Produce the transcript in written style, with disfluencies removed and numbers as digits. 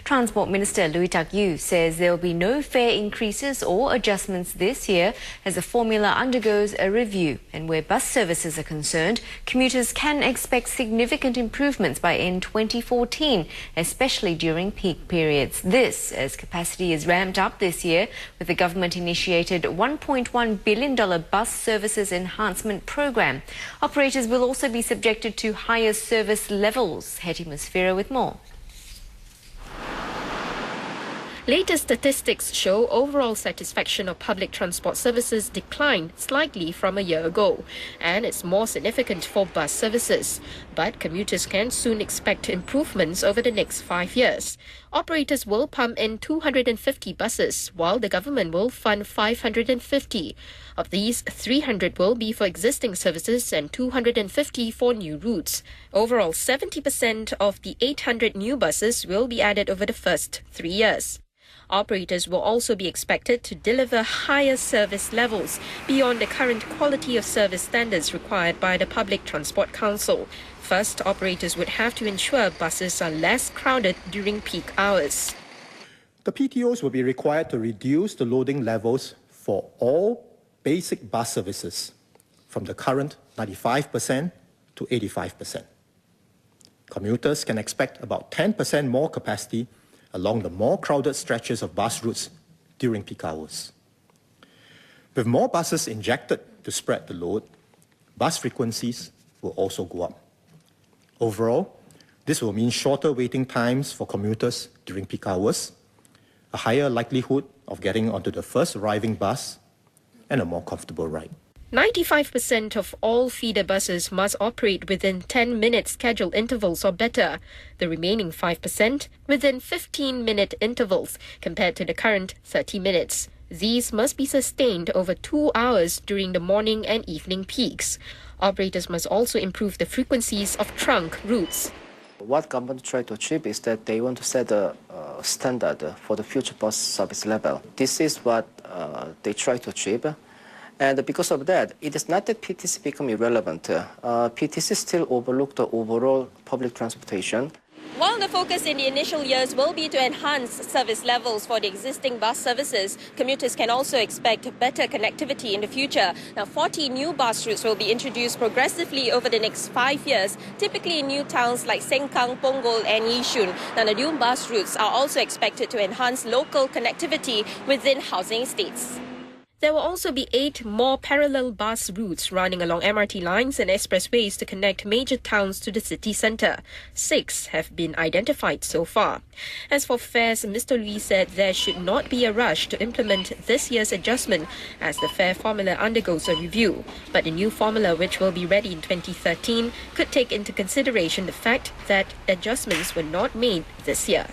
Transport Minister Louis Tak Yew says there will be no fare increases or adjustments this year as the formula undergoes a review. And where bus services are concerned, commuters can expect significant improvements by end 2014, especially during peak periods. This as capacity is ramped up this year with the government-initiated $1.1 billion bus services enhancement program. Operators will also be subjected to higher service levels. Hetty Musfira with more. Latest statistics show overall satisfaction of public transport services declined slightly from a year ago, and it's more significant for bus services. But commuters can soon expect improvements over the next 5 years. Operators will pump in 250 buses, while the government will fund 550. Of these, 300 will be for existing services and 250 for new routes. Overall, 70% of the 800 new buses will be added over the first 3 years. Operators will also be expected to deliver higher service levels beyond the current quality of service standards required by the Public Transport Council. First, operators would have to ensure buses are less crowded during peak hours. The PTOs will be required to reduce the loading levels for all basic bus services from the current 95% to 85%. Commuters can expect about 10% more capacity along the more crowded stretches of bus routes during peak hours. With more buses injected to spread the load, bus frequencies will also go up. Overall, this will mean shorter waiting times for commuters during peak hours, a higher likelihood of getting onto the first arriving bus, and a more comfortable ride. 95% of all feeder buses must operate within 10-minute scheduled intervals or better. The remaining 5% within 15-minute intervals compared to the current 30 minutes. These must be sustained over 2 hours during the morning and evening peaks. Operators must also improve the frequencies of trunk routes. What government try to achieve is that they want to set a standard for the future bus service level. This is what they try to achieve. And because of that, it is not that PTC become irrelevant. PTC still overlook the overall public transportation. While the focus in the initial years will be to enhance service levels for the existing bus services, commuters can also expect better connectivity in the future. Now, 40 new bus routes will be introduced progressively over the next 5 years, typically in new towns like Sengkang, Punggol and Yishun. Now, the new bus routes are also expected to enhance local connectivity within housing estates. There will also be 8 more parallel bus routes running along MRT lines and expressways to connect major towns to the city centre. 6 have been identified so far. As for fares, Mr. Lee said there should not be a rush to implement this year's adjustment as the fare formula undergoes a review. But the new formula, which will be ready in 2013, could take into consideration the fact that adjustments were not made this year.